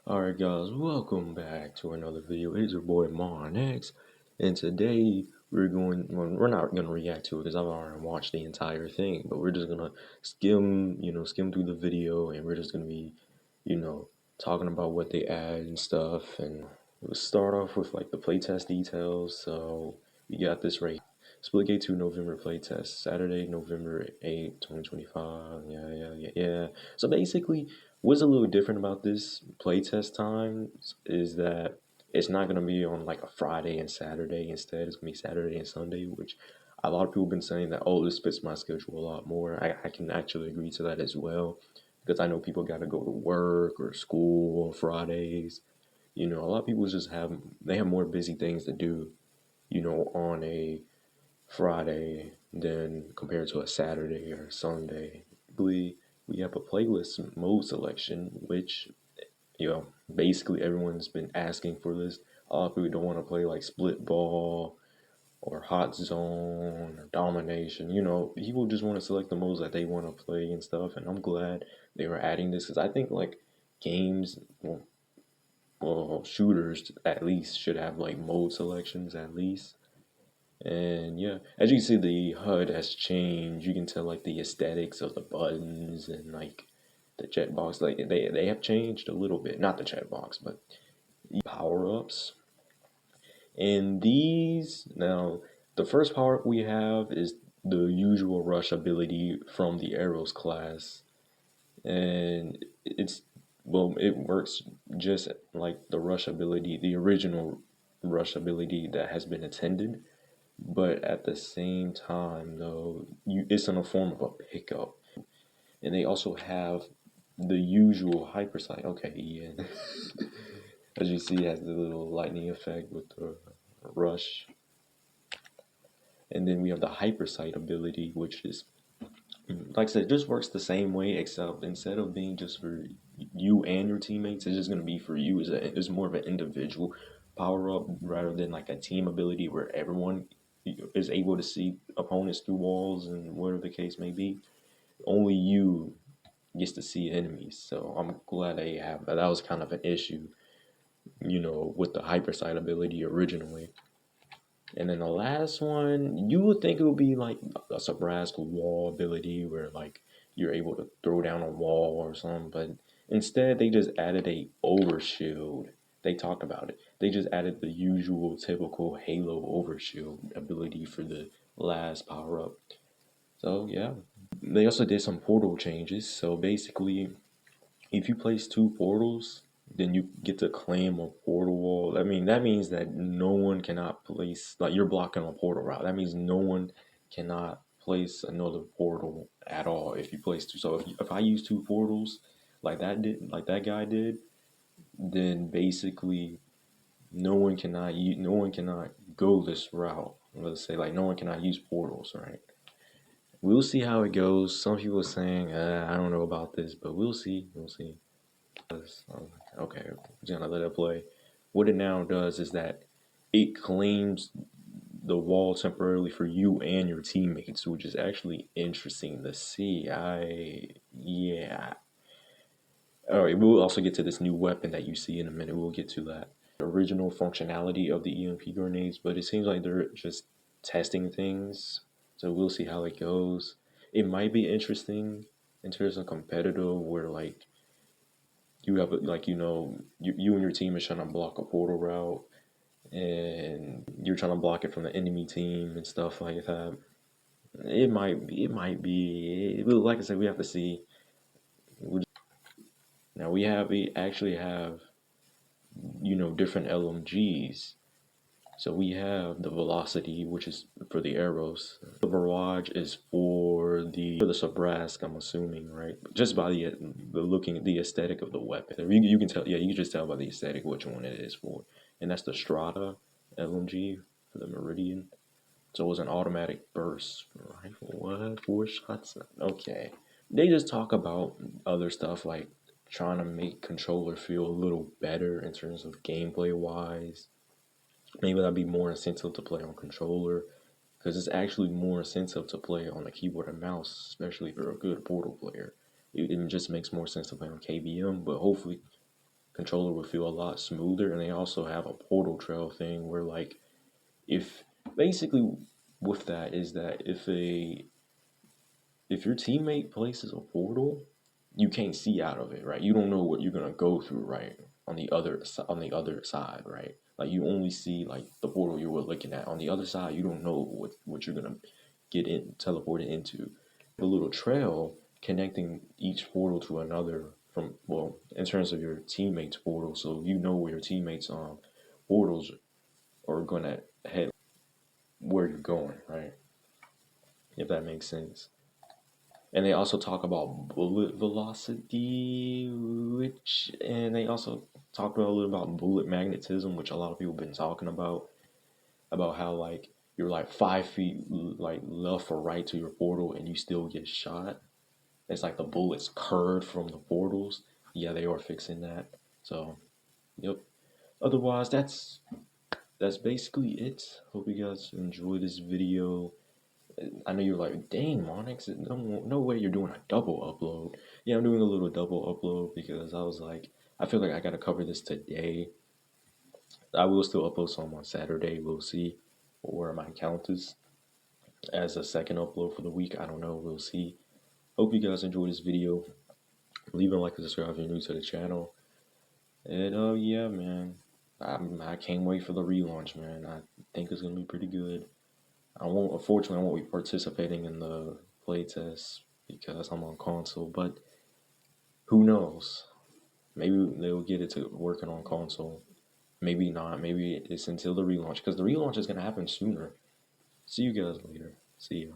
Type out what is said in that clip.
Alright guys, welcome back to another video. It is your boy Marnex, and today we're not gonna react to it because I've already watched the entire thing, but we're just gonna skim through the video, and we're just gonna be, you know, talking about what they add and stuff. And we'll start off with like the playtest details. So we got this right. Splitgate 2 November playtest, Saturday, November 8th, 2025. Yeah. So basically, what's a little different about this playtest time is that it's not going to be on like a Friday and Saturday. Instead, it's going to be Saturday and Sunday, which a lot of people have been saying that, oh, this fits my schedule a lot more. I can actually agree to that as well, because I know people got to go to work or school on Fridays. A lot of people just have more busy things to do, on a Friday than compared to a Saturday or Sunday. We have a playlist mode selection, which basically everyone's been asking for this. A lot of people don't want to play like split ball or hot zone or domination. People just want to select the modes that they want to play and stuff. And I'm glad they were adding this because I think like games, shooters at least should have like mode selections at least. And yeah, as you can see, the HUD has changed. You can tell like the aesthetics of the buttons and like the checkbox. Like they have changed a little bit. Not the checkbox, but the power-ups. And these now, the first power-up we have is the usual rush ability from the arrows class. And it works just like the rush ability, the original rush ability that has been attended. But at the same time, though, it's in a form of a pickup. And they also have the usual hypersight. Okay, yeah. As you see, it has the little lightning effect with the rush. And then we have the hypersight ability, which is, like I said, it just works the same way, except instead of being just for you and your teammates, it's just going to be for you. It's more of an individual power up rather than like a team ability where everyone is able to see opponents through walls and whatever the case may be. Only you gets to see enemies. So I'm glad they have that. That was kind of an issue, with the hypersight ability originally. And then the last one, you would think it would be like a Sabrask wall ability where like you're able to throw down a wall or something, but instead they just added a overshield. They talked about it. They just added the usual typical Halo overshield ability for the last power up. So yeah. They also did some portal changes. So basically, if you place 2 portals, then you get to claim a portal wall. I mean, that means that no one cannot place, like you're blocking a portal route. That means no one cannot place another portal at all if you place 2. So if I use 2 portals like that guy did, then basically no one cannot go this route. Let's say like no one cannot use portals, right? We'll see how it goes. Some people are saying, I don't know about this, but we'll see. We'll see. Okay, I'm just gonna let it play. What it now does is that it claims the wall temporarily for you and your teammates, which is actually interesting to see. Yeah. Alright, we'll also get to this new weapon that you see in a minute. We'll get to that. Original functionality of the EMP grenades, but it seems like they're just testing things. So we'll see how it goes. It might be interesting in terms of competitive where like you have like you and your team is trying to block a portal route and you're trying to block it from the enemy team and stuff like that. It might be like I said, we have to see. Now we actually have different LMGs. So we have the velocity, which is for the arrows. The barrage is for the Sabrask, I'm assuming, right? Just by the the aesthetic of the weapon. You can tell, yeah, you can just tell by the aesthetic which one it is for. And that's the Strata LMG for the Meridian. So it was an automatic burst rifle. What? 4 shots? Okay. They just talk about other stuff like trying to make controller feel a little better in terms of gameplay wise. Maybe that'd be more incentive to play on controller, because it's actually more incentive to play on a keyboard and mouse, especially if you're a good Portal player. It just makes more sense to play on KBM, but hopefully, controller would feel a lot smoother. And they also have a portal trail thing where like if basically with that is that if your teammate places a portal, you can't see out of it, right? You don't know what you're gonna go through, right? On the other side, right? Like you only see like the portal you were looking at. On the other side, you don't know what you're gonna get in teleported into. The little trail connecting each portal to another from well, in terms of your teammates' portal, so you know where your teammates portals are gonna head where you're going, right? If that makes sense. And they also talk about bullet velocity, which, and they also talk about a little about bullet magnetism, which a lot of people have been talking about how like you're like 5 feet like left or right to your portal and you still get shot. It's like the bullets curved from the portals. Yeah, they are fixing that. So, yep. Otherwise, that's basically it. Hope you guys enjoy this video. I know you're like, dang, Monix, no way you're doing a double upload. Yeah, I'm doing a little double upload because I was like, I feel like I gotta cover this today. I will still upload some on Saturday. We'll see where my count is as a second upload for the week. I don't know. We'll see. Hope you guys enjoyed this video. Leave a like and subscribe if you're new to the channel. And yeah, man, I can't wait for the relaunch, man. I think it's gonna be pretty good. Unfortunately, I won't be participating in the playtest because I'm on console, but who knows? Maybe they'll get it to working on console. Maybe not. Maybe it's until the relaunch because the relaunch is going to happen sooner. See you guys later. See ya.